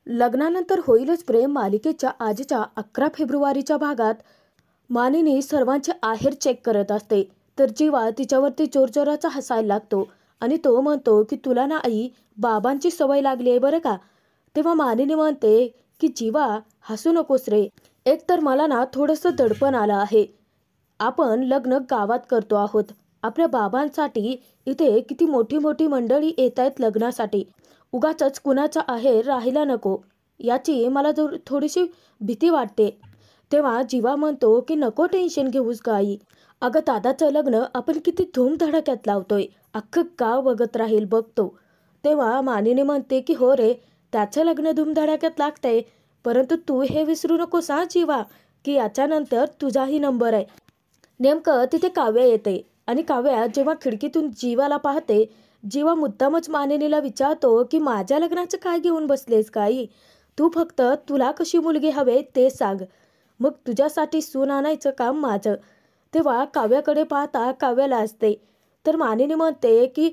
लग्नानंतर होईलच प्रेम मालिकेच्या आजच्या 11 फेब्रुवारीच्या भागात मानिनी सर्वांचे आहेर चेक करत असते, तर जीवा तिच्यावरती जोरजोराचा हसायला लागतो आणि तो म्हणतो की तुला ना आई बाबांची सवय लागली आहे बरं का. तेव्हा मानिनी म्हणते की जीवा हसू नकोस रे, एक तर मला ना थोडंसं दडपण आलं आहे. आपण लग्न गावात करतो आहोत. आपल्या बाबांसाठी इथे किती मोठी मोठी मंडळी येत आहेत लग्नासाठी. उगाचच कुणाचा आहेर राहायला नको याची मला थोडीशी भीती वाटते. तेव्हा जीवा म्हणतो की नको टेन्शन घेऊस ग आई. अगं दादाचं लग्न आपण किती धूमधडाक्यात लावतोय, अख्खं गाव बघत राहील बघतो. तेव्हा मानिनी म्हणते की हो रे, त्याचं लग्न धूमधडाक्यात लागतंय, परंतु तू हे विसरू नकोस हा जीवा, की याच्यानंतर तुझाही नंबर आहे. नेमकं तिथे काव्या येते आणि काव्या जेव्हा खिडकीतून जीवाला पाहते, जीवा मुद्दामच मानिनीला विचारतो की माझ्या लग्नाचं काय घेऊन बसलेस का आई? तू फक्त तुला कशी मुलगी हवे ते सांग, मग तुझ्यासाठी सून आणायचं काम माझं. तेव्हा काव्याकडे पाहता काव्याला असते, तर मानिनी म्हणते की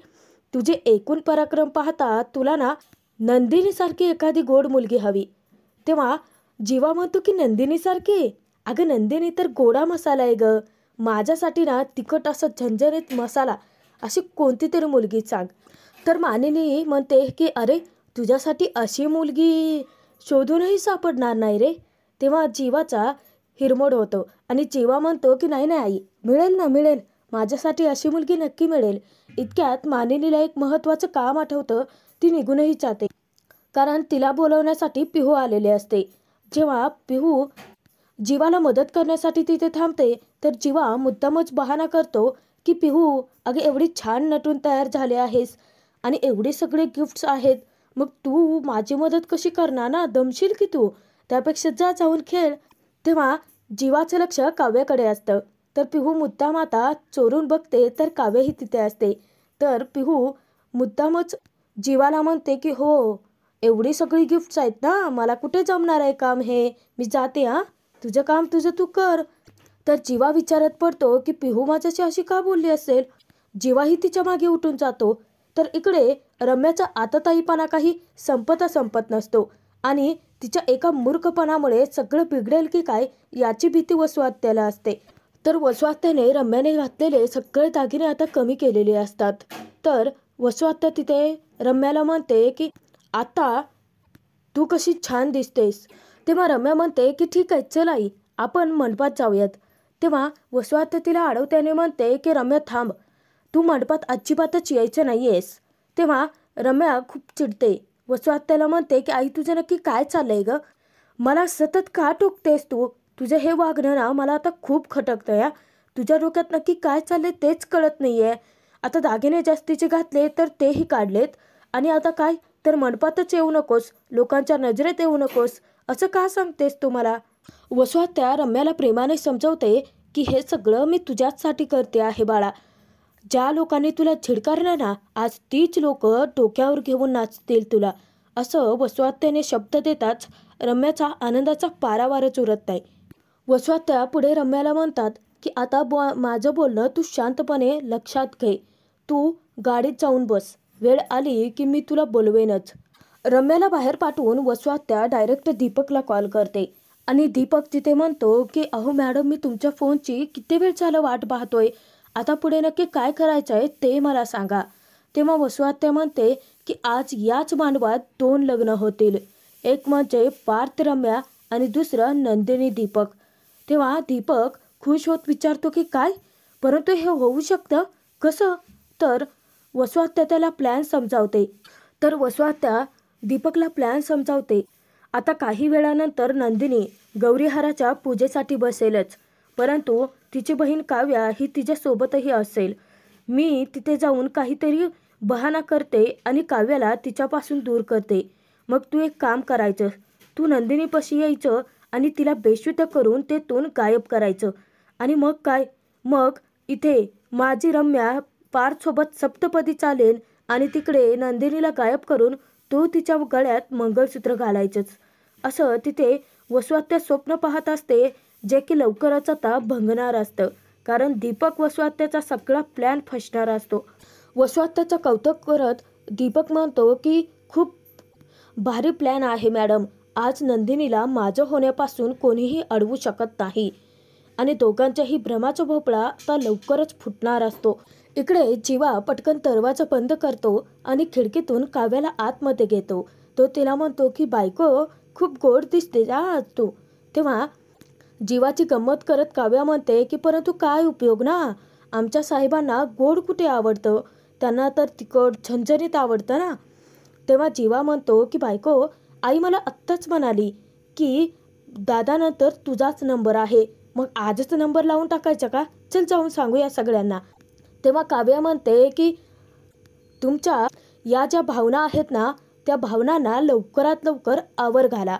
तुझे एकूण पराक्रम पाहता तुला ना नंदिनीसारखी एखादी गोड मुलगी हवी. तेव्हा जीवा म्हणतो की नंदिनीसारखी? अगं नंदिनी तर गोडा मसाला आहे ग, माझ्यासाठी ना तिखट असा झणझणीत मसाला अशी कोणती तरी मुलगी सांग. तर मानिनी म्हणते की अरे, तुझ्यासाठी अशी मुलगी शोधूनही सापडणार नाही रे. तेव्हा जीवाचा हिरमोड होतो आणि जीवा म्हणतो की नाही नाही आई, मिळेल ना मिळेल, माझ्यासाठी अशी मुलगी नक्की मिळेल. इतक्यात मानिनीला एक महत्त्वाचं काम आठवतं. ती निघूनही जाते, कारण तिला बोलवण्यासाठी पिहू आलेले असते. जेव्हा पिहू जीवाला मदत करण्यासाठी तिथे थांबते, तर जीवा मुद्दामच बहाणा करतो की पिहू अगं एवढी छान नटून तयार झाले आहेस आणि एवढे सगळे गिफ्ट्स आहेत, मग तू माझी मदत कशी करणार ना, दमशील की तू, त्यापेक्षा जा जाऊन खेळ. तेव्हा जीवाचं लक्ष काव्याकडे असतं, तर पिहू मुद्दाम आता चोरून बघते तर काव्यही तिथे असते. तर पिहू मुद्दामच जीवाला म्हणते की हो, एवढी सगळी गिफ्ट्स आहेत ना, मला कुठे जमणार आहे काम हे, मी जाते हां, तुझं काम तुझं तू कर. तर जीवा विचारात पडतो की पिहू माझ्याशी अशी का बोलली असेल. जीवाही तिच्या मागे उठून जातो. तर इकडे रम्याचा आतताईपणा काही संपत नसतो आणि तिच्या एका मूर्खपणामुळे सगळं बिघडेल की काय याची भीती वसुआत्याला असते. तर वसुआत्याने रम्याने घातलेले सगळे दागिने आता कमी केलेले असतात. तर वसुआत्या तिथे रम्याला म्हणते की आता तू कशी छान दिसतेस. तेव्हा रम्या म्हणते की ठीक आहे चल आई, आपण मंडपात जाऊयात. तेव्हा वसुआत्या तिला अडवत्याने म्हणते की रम्या थांब, तू मंडपात अजिबातच यायचं नाही आहेस. तेव्हा रम्या खूप चिडते. वसुआत्याला म्हणते की आई तुझं नक्की काय चाललंय ग, मला सतत का टोकतेस तू, तुझं हे वागणं ना मला आता खूप खटकतं या. तुझ्या डोक्यात नक्की काय चाललंय तेच कळत नाही आहे. आता दागिने जास्तीचे घातले तर तेही काढलेत आणि आता काय, तर मंडपातच येऊ नकोस, लोकांच्या नजरेत येऊ नकोस, असं का सांगतेस तू मला. वसुआत्या रम्याला प्रेमाने समजवते की हे सगळं मी तुझ्याचसाठी करते आहे बाळा. ज्या लोकांनी तुला झिडकारलं ना, आज तीच लोक डोक्यावर घेऊन नाचतील तुला. असं वसुआत्याने शब्द देताच रम्याचा आनंदाचा पारावारच उरत नाही. वसुआत्या पुढे रम्याला म्हणतात की आता माझं बोलणं तू शांतपणे लक्षात घे. तू गाडीत जाऊन बस, वेळ आली की मी तुला बोलवेनच. रम्याला बाहेर पाठवून वसुआत्या डायरेक्ट दीपकला कॉल करते आणि दीपक तिथे म्हणतो की अहो मॅडम, मी तुमच्या फोनची किती वेळ झालं वाट पाहतोय, आता पुढे नक्की काय करायचं आहे ते मला सांगा. तेव्हा वसुआत्या म्हणते की आज याच मांडवात 2 लग्न होतील, एक म्हणजे पार्थ रम्या आणि दुसरं नंदिनी दीपक. तेव्हा दीपक खुश होत विचारतो की काय, परंतु हे होऊ शकतं कसं. तर वसुआत्या त्याला प्लॅन समजावते. तर वसुआत्या दीपकला प्लॅन समजावते. आता काही वेळानंतर नंदिनी गौरीहाराच्या पूजेसाठी बसेलच, परंतु तिची बहीण काव्या ही तिच्यासोबतही असेल. मी तिथे जाऊन काहीतरी बहाणा करते आणि काव्याला तिच्यापासून दूर करते. मग तू एक काम करायचं, तू नंदिनीपाशी यायचं आणि तिला बेशुद्ध करून तेथून गायब करायचं. आणि मग काय, मग इथे माझी रम्या पार्थसोबत सप्तपदी चालेल आणि तिकडे नंदिनीला गायब करून तो तिच्या गळ्यात मंगळसूत्र घालायचंच. असं तिथे वसुआत्या स्वप्न पाहत असते, जे की लवकरच आता भंगणार असतं, कारण दीपक वसुआत्याचा सगळा प्लॅन फसणार असतो. वसुआत्याचं कौतुक करत दीपक म्हणतो की खूप भारी प्लॅन आहे मॅडम. आज नंदिनीला माझं होण्यापासून कोणीही अडवू शकत नाही आणि दोघांच्याही भ्रमाचा भोपळा आता लवकरच फुटणार असतो. इकडे जीवा पटकन दरवाजा बंद करतो आणि खिडकीतून काव्याला आतमध्ये घेतो. तो तिला म्हणतो की बायको खूप गोड दिसते आज तू. तेव्हा जीवाची गंमत करत काव्या म्हणते की परंतु काय उपयोग ना, आमच्या साहेबांना गोड कुठे आवडतं, त्यांना तर तिखट झणझणीत आवडतं ना. तेव्हा जीवा म्हणतो की बायको, आई मला आत्ताच म्हणाली की दादानंतर तुझाच नंबर आहे, मग आजच नंबर लावून टाकायचा का, चल जाऊन सांगूया सगळ्यांना. तेव्हा काव्या म्हणते की तुमच्या या ज्या भावना आहेत ना, त्या भावनांना लवकरात लवकर आवर घाला.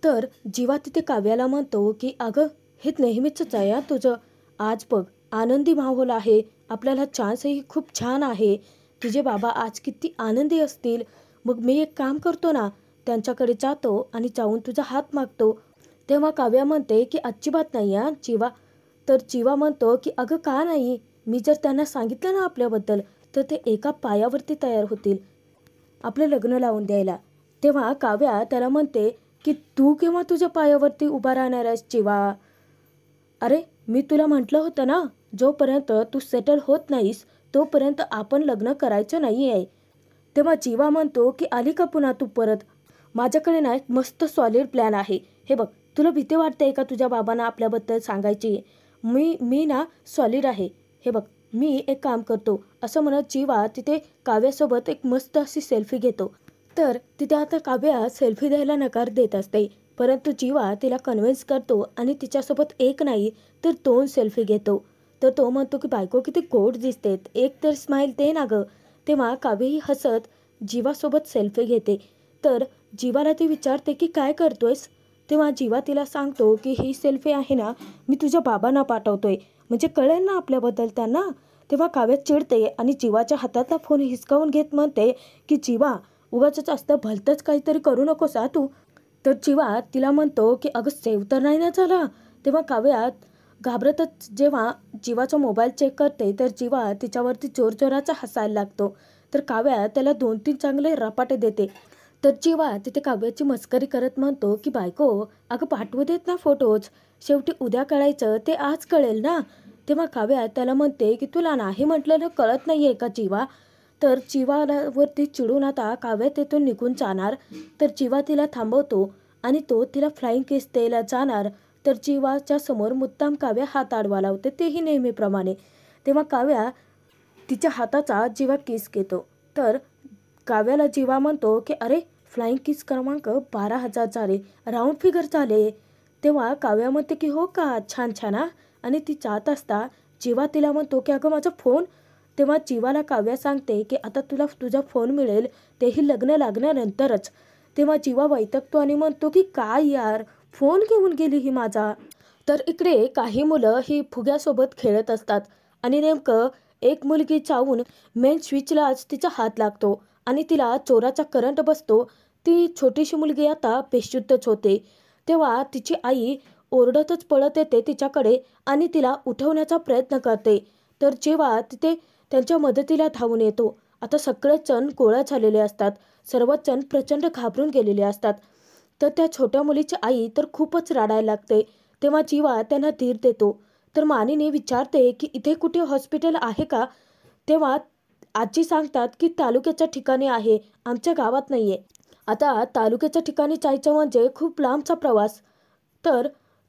तर जीवा तिथे काव्याला म्हणतो की अगं हे नेहमीचंच आहे हा तुझं. आज बघ आनंदी माहोल आहे, आपल्याला चान्सही खूप छान आहे, तुझे बाबा आज किती आनंदी असतील. मग मी एक काम करतो ना, त्यांच्याकडे जातो आणि जाऊन तुझा हात मागतो. तेव्हा काव्या म्हणते की अजिबात नाही हा जीवा. तर जीवा म्हणतो की अगं का नाही, मी जर त्यांना सांगितलं ना आपल्याबद्दल तर ते एका पायावरती तयार होतील आपलं लग्न लावून द्यायला. तेव्हा काव्या त्याला म्हणते की तू केव्हा तुझ्या पायावरती उभा राहणार आहेस जीवा. अरे मी तुला म्हटलं होतं ना, जोपर्यंत तू सेटल होत नाहीस तोपर्यंत आपण लग्न करायचं नाही आहे. तेव्हा जीवा म्हणतो की आली का पुन्हा तू परत. माझ्याकडे ना एक मस्त सॉलिड प्लॅन आहे. हे बघ तुला भीती वाटते का तुझ्या बाबांना आपल्याबद्दल सांगायची. मी ना सॉलिड आहे. हे बघ मी एक काम करतो. असं म्हणत जीवा तिथे काव्यासोबत एक मस्त अशी सेल्फी घेतो. तर तिथे आता काव्या सेल्फी द्यायला नकार देत असते, परंतु जीवा तिला कन्व्हिन्स करतो आणि तिच्यासोबत एक नाही तर 2 सेल्फी घेतो. तर तो म्हणतो की बायको किती गोड दिसतेत, एक तर स्माईल दे ना गं. तेव्हा काव्यही हसत जीवासोबत सेल्फी घेते. तर जीवाला ती विचारते की काय करतोयस. तेव्हा जीवा तिला सांगतो की ही सेल्फी आहे ना, मी तुझ्या बाबांना पाठवतोय, म्हणजे कळेल ना आपल्याबद्दल त्यांना. तेव्हा काव्य चिडते आणि जीवाच्या हातातला फोन हिसकावून घेत म्हणते की जीवा उगाचच असतं भलतंच काहीतरी करू नकोस तू. तर जीवा तिला म्हणतो की अगं सेव्ह तर नाही ना झाला. तेव्हा काव्या घाबरतच जेव्हा जीवाचा मोबाईल चेक करते तर जीवा तिच्यावरती जोरजोराचा हसायला लागतो. तर काव्या त्याला 2-3 चांगले रपाटे देते. तर जीवा तिथे काव्याची मस्करी करत म्हणतो की बायको अगं पाठवू देत ना फोटोज, शेवटी उद्या कळायचं ते आज कळेल ना. तेव्हा काव्या त्याला म्हणते की तुला नाही म्हटलेलं कळत नाही आहे का जीवा. तर जीवावरती चिडून आता काव्या तिथून निघून जाणार. तर जीवा तिला थांबवतो आणि तो तिला फ्लाइंग किस द्यायला जाणार. तर जीवाच्या समोर मुद्दाम काव्या हात आडवा लावते, तेही नेहमीप्रमाणे. तेव्हा काव्या तिच्या हाताचा जीवा किस घेतो. तर काव्याला जीवा म्हणतो की अरे फ्लाइंग किस क्रमांक 12,000 झाले, राऊंड फिगर झाले. तेव्हा काव्या म्हणते की हो का, छान छान हा. आणि ती जात असता जीवा तिला म्हणतो की अगं माझा फोन. तेव्हा जीवाला काव्या सांगते की आता तुला तुझा फोन मिळेल तेही लग्न लागल्यानंतरच. तेव्हा जीवा वैतकतो आणि म्हणतो की काय यार, फोन घेऊन गेली ही माझा. तर इकडे काही मुलं ही फुग्यासोबत खेळत असतात आणि नेमकं एक मुलगी चावून मेन स्विचलाच तिचा हात लागतो आणि तिला चोराचा करंट बसतो. ती छोटीशी मुलगी आता बेशुद्धच होते. तेव्हा तिची आई ओरडतच पळत येते तिच्याकडे आणि तिला उठवण्याचा प्रयत्न करते. तर जेव्हा तिथे त्यांच्या मदतीला धावून येतो. आता सगळेच जण गोळा झालेले असतात, सर्वच जण प्रचंड घाबरून गेलेले असतात. तर त्या छोट्या मुलीची आई तर खूपच रडायला लागते. तेव्हा जीवा त्यांना धीर देतो. तर मानिनी विचारते की इथे कुठे हॉस्पिटल आहे का. तेव्हा आजी सांगतात की तालुक्याच्या ठिकाणी आहे, आमच्या गावात नाही आहे. आता तालुक्याच्या ठिकाणी जायचं म्हणजे खूप लांबचा प्रवास. तर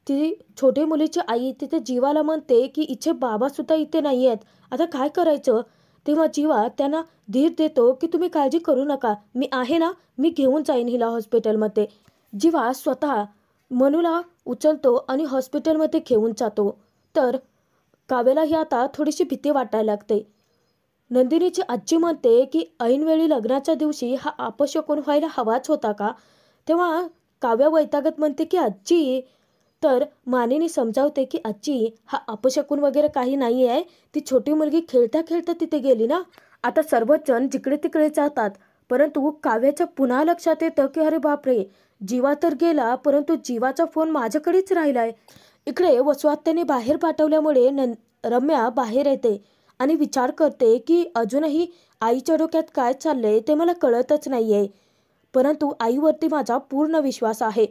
ती छोटी मुलीची आई तिथे जीवाला म्हणते की इथे बाबासुद्धा इथे नाही आहेत, आता काय करायचं. तेव्हा जीवा त्यांना धीर देतो की तुम्ही काळजी करू नका, मी आहे ना, मी घेऊन जाईन हिला हॉस्पिटलमध्ये. जीवा स्वतः मनूला उचलतो आणि हॉस्पिटलमध्ये घेऊन जातो. तर काव्यालाही आता थोडीशी भीती वाटायला लागते. नंदिनीची आजी म्हणते की ऐनवेळी लग्नाच्या दिवशी हा अपशकुन व्हायला हवाच होता का. तेव्हा काव्या वैतागत म्हणते की आजी. तर मानिनी समजावते की आजी हा अपशकुन वगैरे काही नाही आहे, ती छोटी मुलगी खेळता खेळता तिथे गेली ना. आता सर्वच जण जिकडे तिकडे जातात, परंतु काव्याच्या पुन्हा लक्षात येतं की अरे बापरे, जीवा तर गेला परंतु जीवाचा फोन माझ्याकडेच राहिलाय. इकडे वसुआत्याने बाहेर पाठवल्यामुळे रम्या बाहेर येते आणि विचार करते की अजूनही आईच्या डोक्यात काय चाललंय ते मला कळतच नाहीये. परंतु आईवरती माझा पूर्ण विश्वास आहे.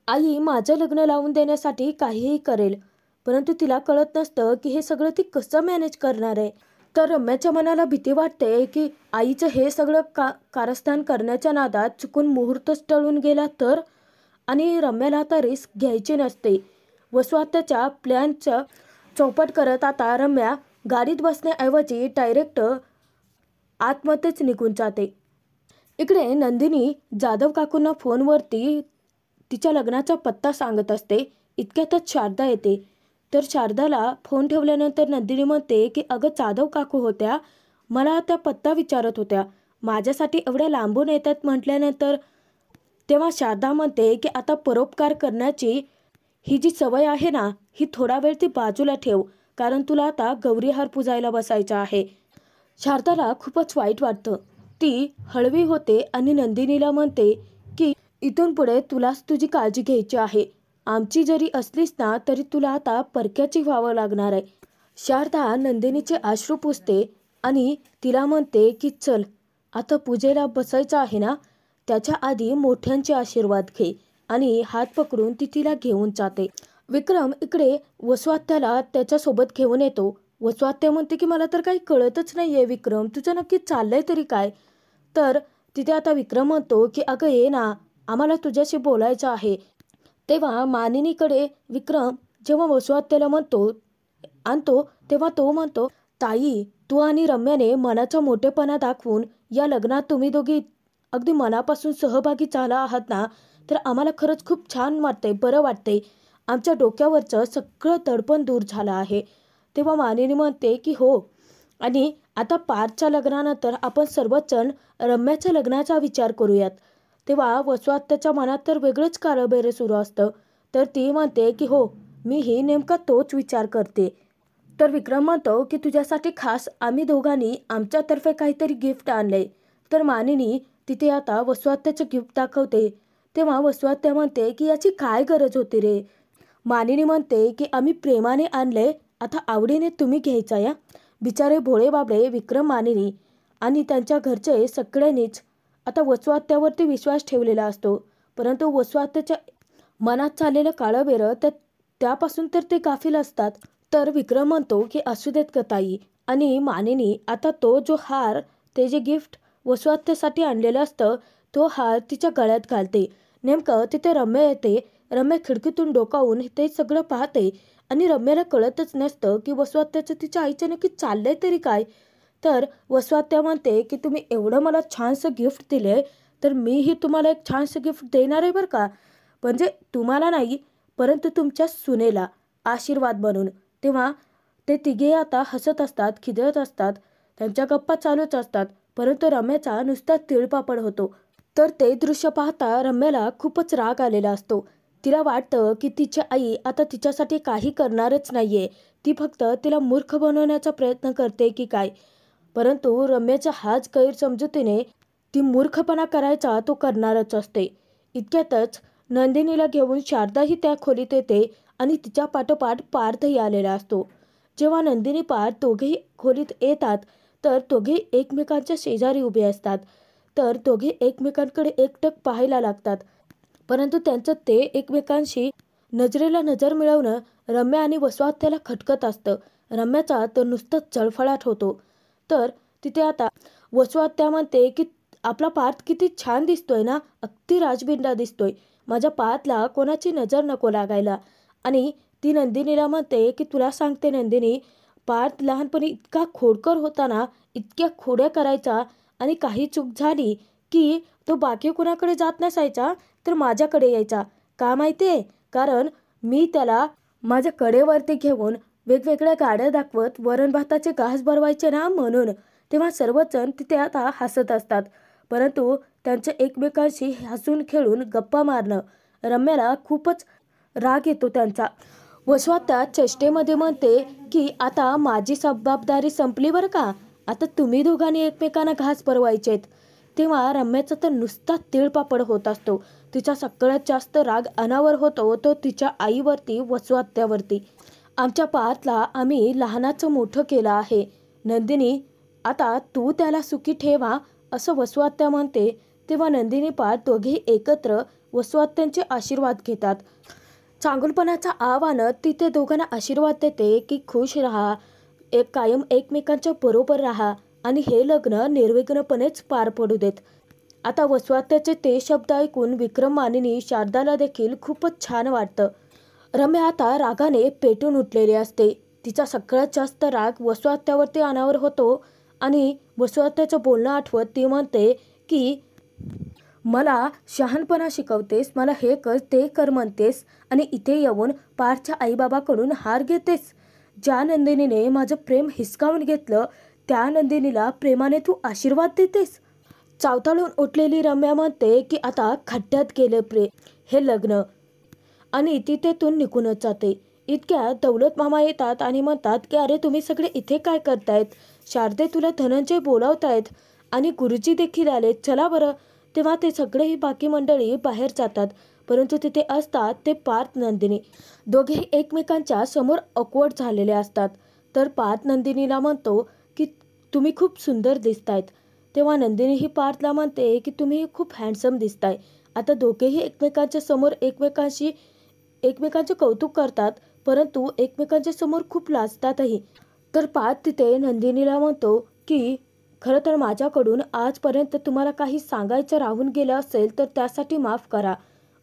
आई माझं लग्न लावून देण्यासाठी काहीही करेल. परंतु तिला कळत नसतं की हे सगळं ती कसं मॅनेज करणार आहे. तर रम्याच्या मनाला भीती वाटते की आईचं हे सगळं कारस्थान करण्याच्या नादात चुकून मुहूर्तच टळून गेला तर. आणि रम्याला आता रिस्क घ्यायची नसते. वसुआत्याच्या प्लॅनचं चौपट करत आता रम्या गाडीत बसण्याऐवजी डायरेक्ट आतमध्येच निघून जाते. इकडे नंदिनी जाधव काकूंना फोनवरती तिच्या लग्नाचा पत्ता सांगत असते. इतक्यातच शारदा येते. तर शारदाला फोन ठेवल्यानंतर नंदिनी म्हणते की अगं जाधव काकू होत्या, मला त्या पत्ता विचारत होत्या, माझ्यासाठी एवढ्या लांबून येतात म्हटल्यानंतर. तेव्हा शारदा म्हणते की आता परोपकार करण्याची ही जी सवय आहे ना, ही थोडा वेळ ती बाजूला ठेव, कारण तुला आता गौरीहार पुजायला बसायचा आहे. शारदाला खूपच वाईट वाटतं. ती हळवी होते आणि नंदिनीला म्हणते की इथून पुढे तुलाच तुझी काळजी घ्यायची आहे. आमची जरी असलीस ना तरी तुला आता परक्याची व्हावं लागणार आहे. शारदा नंदिनीचे अश्रू पुसते आणि तिला म्हणते की चल, आता पूजेला बसायचं आहे ना, त्याच्या आधी मोठ्यांचे आशीर्वाद घे. आणि हात पकडून ती तिला घेऊन जाते. विक्रम इकडे वसुआत्याला त्याच्यासोबत घेऊन येतो. वसुआत्या म्हणते की मला तर काही कळतच नाही आहे विक्रम, तुझं नक्की चाललंय तरी काय. तर तिथे आता विक्रम म्हणतो की अगं ये ना, आम्हाला तुझ्याशी बोलायचं आहे. तेव्हा मानिनीकडे विक्रम जेव्हा वसुआत्याला आणतो तेव्हा तो म्हणतो, ताई तू आणि रम्याने मनाचा मोठेपणा दाखवून या लग्नात तुम्ही दोघी अगदी मनापासून सहभागी झाला आहात ना, तर आम्हाला खरंच खूप छान वाटतंय, बरं वाटतंय. आमच्या डोक्यावरचं सगळं दडपण दूर झालं आहे. तेव्हा मानिनी म्हणते की हो, आणि आता पार्थच्या लग्नानंतर आपण सर्वच जण रम्याच्या लग्नाचा विचार करूयात. तेव्हा वसुआत्याच्या मनात तर वेगळंच काळबेरं सुरू असतं. तर ती म्हणते की हो, मीही नेमका तोच विचार करते. तर विक्रम म्हणतो की तुझ्यासाठी खास आम्ही दोघांनी आमच्यातर्फे काहीतरी गिफ्ट आणलंय. तर मानिनी तिथे आता वसुआत्याचं गिफ्ट दाखवते. तेव्हा वसुआत्या म्हणते की याची काय गरज होती रे. मानिनी म्हणते की आम्ही प्रेमाने आणले, आता आवडीने तुम्ही घ्यायचा या. बिचारे भोळे बाबळे विक्रम, मानिनी आणि त्यांच्या घरचे सगळ्यांनीच आता वसुआत्यावरती विश्वास ठेवलेला असतो. परंतु वसुआत्याच्या मनात चाललेलं काळबेरं त्यापासून तर ते गाफील असतात. तर विक्रम म्हणतो की असू देत का ताई. आणि मानिनी आता तो जो हार, ते जे गिफ्ट वसुआत्यासाठी आणलेलं असतं, तो हार तिच्या गळ्यात घालते. नेमकं तिथे रम्या येते. रम्या खिडकीतून डोकावून ते सगळं पाहते आणि रम्याला कळतच नसतं की वसुआत्याचं तिच्या आईचं नक्की चाललंय तरी काय. तर वसुआत्या म्हणते की तुम्ही एवढं मला छानसं गिफ्ट दिले, तर मीही तुम्हाला एक छानसं गिफ्ट देणार आहे बरं का. म्हणजे तुम्हाला नाही, परंतु तुमच्या सुनेला आशीर्वाद बनून. तेव्हा ते तिघे आता हसत असतात, खिदळत असतात, त्यांच्या गप्पा चालूच असतात. परंतु रम्याचा नुसता तिळपापड होतो. तर ते दृश्य पाहता रम्याला खूपच राग आलेला असतो. तिला वाटतं की तिची आई आता तिच्यासाठी काही करणारच नाहीये, ती फक्त तिला मूर्ख बनवण्याचा प्रयत्न करते की काय. परंतु रम्याच्या हाच गैरसमजुतीने ती मूर्खपणा करायचा तो करणारच असते. इतक्यातच नंदिनीला घेऊन शारदाही त्या खोलीत येते आणि तिच्या पाठोपाठ पार्थही आलेला असतो. जेव्हा नंदिनी पार्थ दोघेही खोलीत येतात तर दोघे एकमेकांच्या शेजारी उभे असतात. तर दोघे एकमेकांकडे एकटक पाहायला लागतात. परंतु त्यांचं ते एकमेकांशी नजरेला नजर मिळवणं रम्या आणि वसुआत्याला खटकत असतं. रम्याचा तर नुसतंच जळफळाट होतो. तर तिथे आता वसुआत्या म्हणते की आपला पार्थ किती छान दिसतोय ना, अगदी राजबिंडा दिसतोय. माझ्या पार्थला कोणाची नजर नको लागायला. आणि ती नंदिनीला म्हणते की तुला सांगते नंदिनी, पार्थ लहानपणी इतका खोडकर होता ना, इतक्या खोड्या करायचा आणि काही चूक झाली की तो बाकी कुणाकडे जात नसायचा, तर माझ्याकडे यायचा. का माहिती आहे? कारण मी त्याला माझ्या कडेवरती घेऊन वेगवेगळ्या गाड्या दाखवत वरण भाताचे घास भरवायचे ना, म्हणून. तेव्हा सर्वजण तिथे आता हसत असतात. परंतु त्यांच्या एकमेकांशी हसून खेळून गप्पा मारणं रम्याला खूपच राग येतो त्यांचा. वसुआत्या चेष्टेमध्ये म्हणते की आता माझी जबाबदारी संपली बरं का, आता तुम्ही दोघांनी एकमेकांना घास भरवायचेत. तेव्हा रम्याचा तर नुसता तिळपापड होत असतो. तिचा सगळ्यात जास्त राग अनावर होतो तो तिच्या आईवरती, वसुआत्यावरती. आमच्या पार्थला आम्ही लहानाचं मोठं केलं आहे नंदिनी, आता तू त्याला सुखी ठेवा, असं वसुआत्या म्हणते. तेव्हा नंदिनी पार्थ दोघेही एकत्र वसुआत्यांचे आशीर्वाद घेतात. चांगुलपणाचा आव्हानं ती ते दोघांना आशीर्वाद देते की खुश राहा, कायम एकमेकांच्या बरोबर राहा आणि हे लग्न निर्विघ्नपणेच पार पडू देत. आता वसुआत्याचे ते शब्द ऐकून विक्रम मानिनी शारदाला देखील खूपच छान वाटतं. रम्या आता रागाने पेटून उठलेली असते. तिचा सगळ्यात जास्त राग वसुआत्यावरती अनावर होतो आणि वसुआत्याचं बोलणं आठवत ती म्हणते की मला शहाणपणा शिकवतेस, मला हे कर ते कर म्हणतेस आणि इथे येऊन पार्थच्या आईबाबाकडून हार घेतेस. ज्या नंदिनीने माझं प्रेम हिसकावून घेतलं त्या नंदिनीला प्रेमाने तू आशीर्वाद देतेस. चावताळून उठलेली रम्या म्हणते की आता खड्ड्यात गेलं हे लग्न आणि ती तेथून निघूनच जाते. इतक्या दौलत मामा येतात आणि म्हणतात की अरे तुम्ही सगळे इथे काय करतायत, शारदे तुला धनंजय बोलावतायत आणि गुरुजी देखील आले, चला बरं. तेव्हा ते सगळेही बाकी मंडळी बाहेर जातात, परंतु तिथे असतात ते पार्थ नंदिनी. दोघेही एकमेकांच्या समोर ऑकवर्ड झालेले असतात. तर पार्थ नंदिनीला म्हणतो की तुम्ही खूप सुंदर दिसतायत. तेव्हा नंदिनी ही पार्थला म्हणते की तुम्ही खूप हँडसम दिसताय. आता दोघेही एकमेकांच्या समोर एकमेकांचे कौतुक करतात, परंतु एकमेकांच्या समोर खूप लाजतातही. तर पार्थ तिथे नंदिनीला म्हणतो की खरं तर माझ्याकडून आजपर्यंत तुम्हाला काही सांगायचं राहून गेलं असेल तर त्यासाठी माफ करा.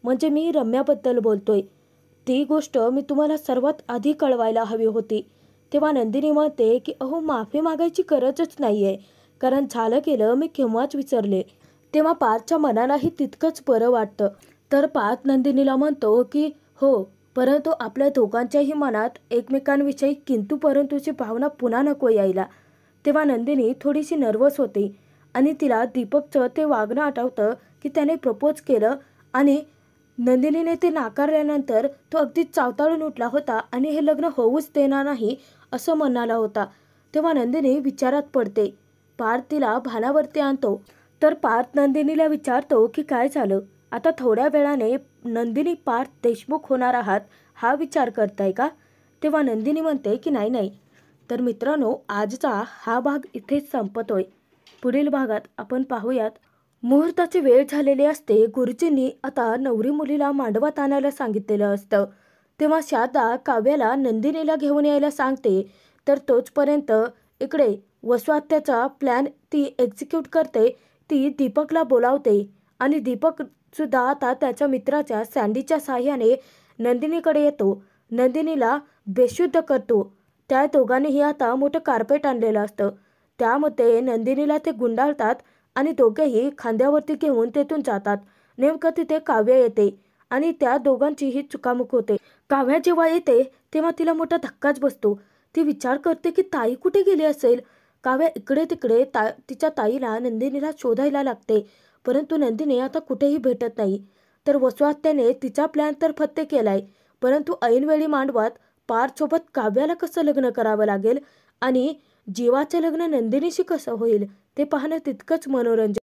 म्हणजे मी रम्याबद्दल बोलतोय. ती गोष्ट मी तुम्हाला सर्वात आधी कळवायला हवी होती. तेव्हा नंदिनी म्हणते की अहो माफी मागायची गरजच नाहीये, कारण झालं गेलं मी केव्हाच विसरले. तेव्हा पार्थच्या मनालाही तितकंच बरं वाटतं. तर पार्थ नंदिनीला म्हणतो की हो, परंतु आपल्या दोघांच्याही मनात एकमेकांविषयी किंतु परंतुची भावना पुन्हा नको यायला. तेव्हा नंदिनी थोडीशी नर्वस होते आणि तिला दीपकचं ते वागणं आठवतं की त्याने प्रपोज केलं आणि नंदिनीने ते नाकारल्यानंतर तो अगदी चावताळून उठला होता आणि हे लग्न होऊच देणार नाही असं म्हणाला होता. तेव्हा नंदिनी विचारात पडते. पार्थ तिला भानावरती आणतो. तर पार्थ नंदिनीला विचारतो की काय झालं, आता थोड्या वेळाने नंदिनी पार्थ देशमुख होणार आहात हा विचार करताय का. तेव्हा नंदिनी म्हणते की नाही. तर मित्रांनो, आजचा हा भाग इथेच संपतोय. पुढील भागात आपण पाहूयात. मुहूर्ताची वेळ झालेली असते. गुरुजींनी आता नवरी मुलीला मांडवात आणायला सांगितलेलं असतं. तेव्हा शारदा काव्याला नंदिनीला घेऊन यायला सांगते. तर तोचपर्यंत इकडे वसुआत्याचा प्लॅन ती एक्झिक्यूट करते. ती दीपकला बोलावते आणि दीपक सुद्धा आता त्याच्या मित्राच्या सँडीच्या साह्याने नंदिनीकडे येतो. नंदिनीला बेशुद्ध करतो. त्या दोघांनीही आता मोठं कार्पेट आणलेलं असतं. त्यामध्ये नंदिनीला ते गुंडाळतात आणि दोघेही खांद्यावरती घेऊन तेथून जातात. नेमकं तिथे काव्य येते आणि त्या दोघांचीही चुकामुक होते. काव्या जेव्हा येते तेव्हा तिला मोठा धक्काच बसतो. ती विचार करते की ताई कुठे गेली असेल. काव्या इकडे तिकडे तिच्या ताईला नंदिनीला शोधायला लागते, परंतु नंदिनी आता कुठेही भेटत नाही. तर वसुआत्याने तिचा प्लॅन तर फत्ते केलाय, परंतु ऐनवेळी मांडवात पार्थसोबत काव्याला कसं लग्न करावं लागेल आणि जीवाचं लग्न नंदिनीशी कसं होईल ते पाहणं तितकंच मनोरंजन.